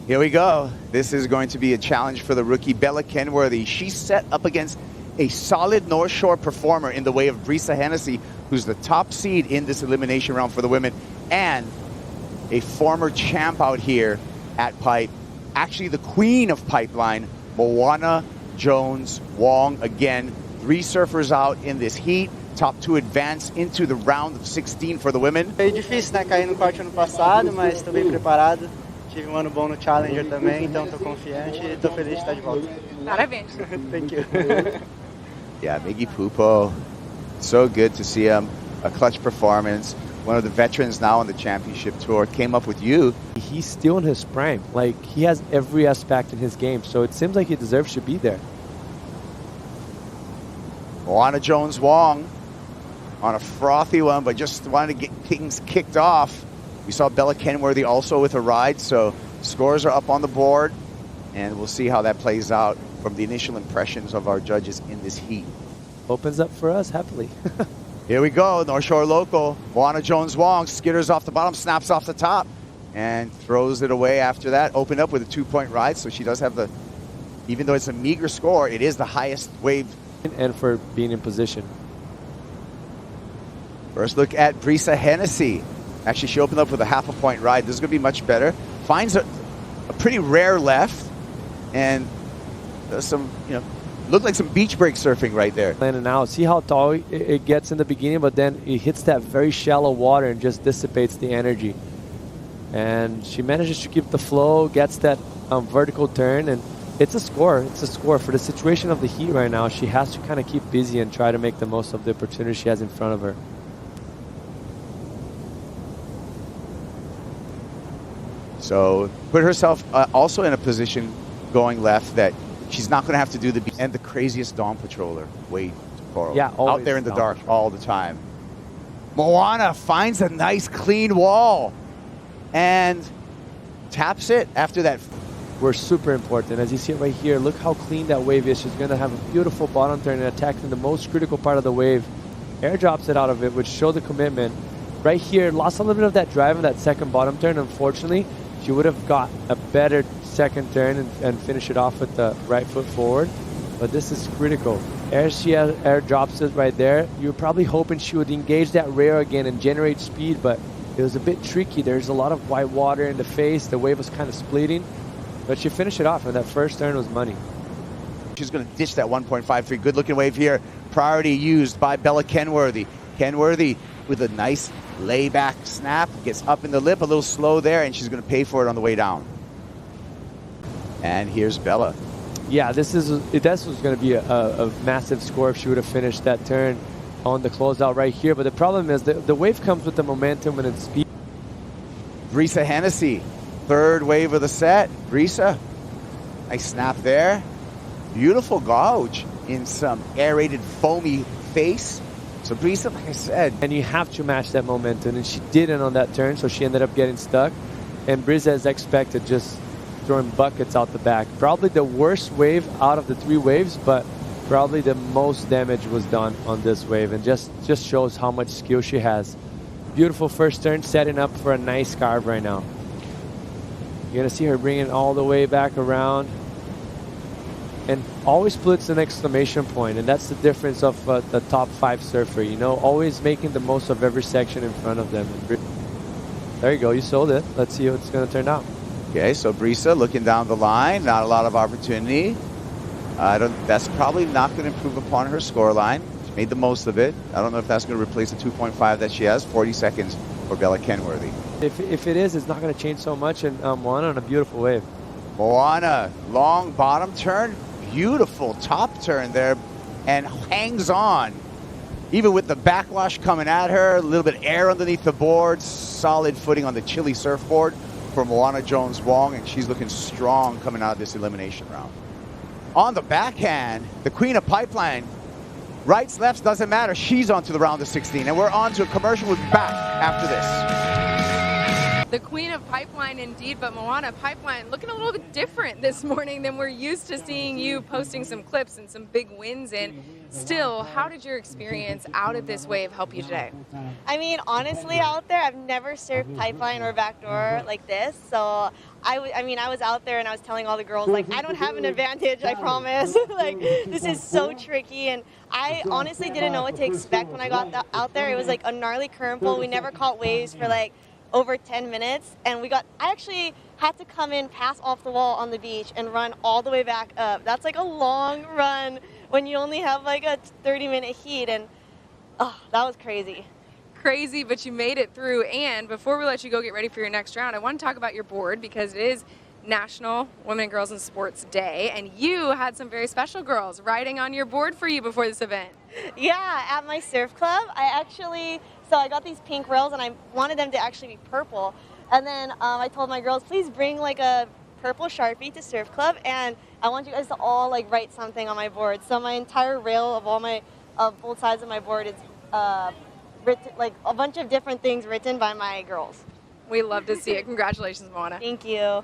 Here we go. This is going to be a challenge for the rookie Bella Kenworthy. She's set up against a solid North Shore performer in the way of Brisa Hennessy, who's the top seed in this elimination round for the women, and a former champ out here at Pipe, actually the queen of Pipeline, Moana, Jones, Wong. Again, 3 surfers out in this heat. Top 2 advance into the round of 16 for the women. Foi difícil, né? Caí no corte ano passado, mas estou bem preparado. Tive ano bom no Challenger também, então estou confiante e estou feliz de estar de volta. Parabéns. Thank you. Yeah, Miggy Pupo, so good to see him. A clutch performance. One of the veterans now on the championship tour. Came up with you. He's still in his prime. Like, he has every aspect in his game, so it seems like he deserves to be there. Moana, Jones, Wong on a frothy one, but just wanted to get things kicked off. We saw Bella Kenworthy also with a ride, so scores are up on the board, and we'll see how that plays out from the initial impressions of our judges in this heat. Opens up for us happily. Here we go, North Shore local. Moana, Jones, Wong skitters off the bottom, snaps off the top, and throws it away after that. Opened up with a 2-point ride, so she does have the, even though it's a meager score, it is the highest wave. And for being in position. First look at Brisa Hennessy. Actually, she opened up with a half-a-point ride. This is going to be much better. Finds a pretty rare left, and does some, look like some beach break surfing right there. Landing out. See how tall it gets in the beginning, but then it hits that very shallow water and just dissipates the energy. And she manages to keep the flow, gets that vertical turn, and it's a score. It's a score. For the situation of the heat right now, she has to kind of keep busy and try to make the most of the opportunity she has in front of her. So put herself also in a position going left that she's not going to have to do the and the craziest dawn patroller, Wade Coral. Yeah, out there in the dark all the time. Moana finds a nice clean wall and taps it after that. We're super important. As you see it right here, look how clean that wave is. She's going to have a beautiful bottom turn and attack in the most critical part of the wave. Airdrops it out of it, which show the commitment. Right here, lost a little bit of that drive in that second bottom turn. Unfortunately, she would have got a better second turn and finish it off with the right foot forward. But this is critical. As she airdrops it right there, you're probably hoping she would engage that rail again and generate speed, but it was a bit tricky. There's a lot of white water in the face. The wave was kind of splitting, but she finished it off, and that first turn was money. She's going to ditch that 1.53. Good looking wave here. Priority used by Bella Kenworthy. Kenworthy with a nice layback snap, gets up in the lip, a little slow there, and she's going to pay for it on the way down. And here's Bella. Yeah, this was going to be a massive score if she would have finished that turn on the closeout right here. But the problem is the wave comes with the momentum and its speed. Brisa Hennessy, third wave of the set. Brisa, nice snap there. Beautiful gouge in some aerated foamy face. So Brisa, like I said. And you have to match that momentum, and she didn't on that turn, so she ended up getting stuck. And Brisa, as expected, just throwing buckets out the back. Probably the worst wave out of the 3 waves, but probably the most damage was done on this wave, and just shows how much skill she has. Beautiful first turn, setting up for a nice carve right now. You're going to see her bring it all the way back around. And always puts an exclamation point, and that's the difference of the top 5 surfer, always making the most of every section in front of them. There you go, you sold it. Let's see how it's going to turn out. Okay, so Brisa looking down the line, not a lot of opportunity. That's probably not going to improve upon her score line. She made the most of it. I don't know if that's going to replace the 2.5 that she has. 40 seconds for Bella Kenworthy. If it is, it's not going to change so much, and Moana on a beautiful wave. Moana, long bottom turn. Beautiful top turn there, and hangs on. Even with the backwash coming at her, a little bit of air underneath the board, solid footing on the chilly surfboard for Moana Jones Wong, and she's looking strong coming out of this elimination round. On the backhand, the queen of Pipeline, rights, lefts, doesn't matter. She's on to the round of 16, and we're on to a commercial. We'll be back after this. The queen of pipeline indeed, but Moana, pipeline looking a little bit different this morning than we're used to seeing you posting some clips and some big wins in. Still, how did your experience out at this wave help you today? I mean, honestly, out there, I've never surfed pipeline or backdoor like this. So I was out there and I was telling all the girls, like, I don't have an advantage, I promise. Like, this is so tricky. And I honestly didn't know what to expect when I got out there. It was like a gnarly current pull. We never caught waves for like over 10 minutes. And I actually had to come in, pass off the wall on the beach and run all the way back up. That's like a long run when you only have like a 30-minute heat. And oh, that was crazy. Crazy, but you made it through. And before we let you go get ready for your next round, I want to talk about your board because it is National Women and Girls in Sports Day, and you had some very special girls riding on your board for you before this event. Yeah, at my surf club, I got these pink rails and I wanted them to actually be purple. And then I told my girls, please bring like a purple Sharpie to surf club, and I want you guys to all like write something on my board. So my entire rail of both sides of my board is written, like a bunch of different things written by my girls. We love to see it. Congratulations, Moana. Thank you.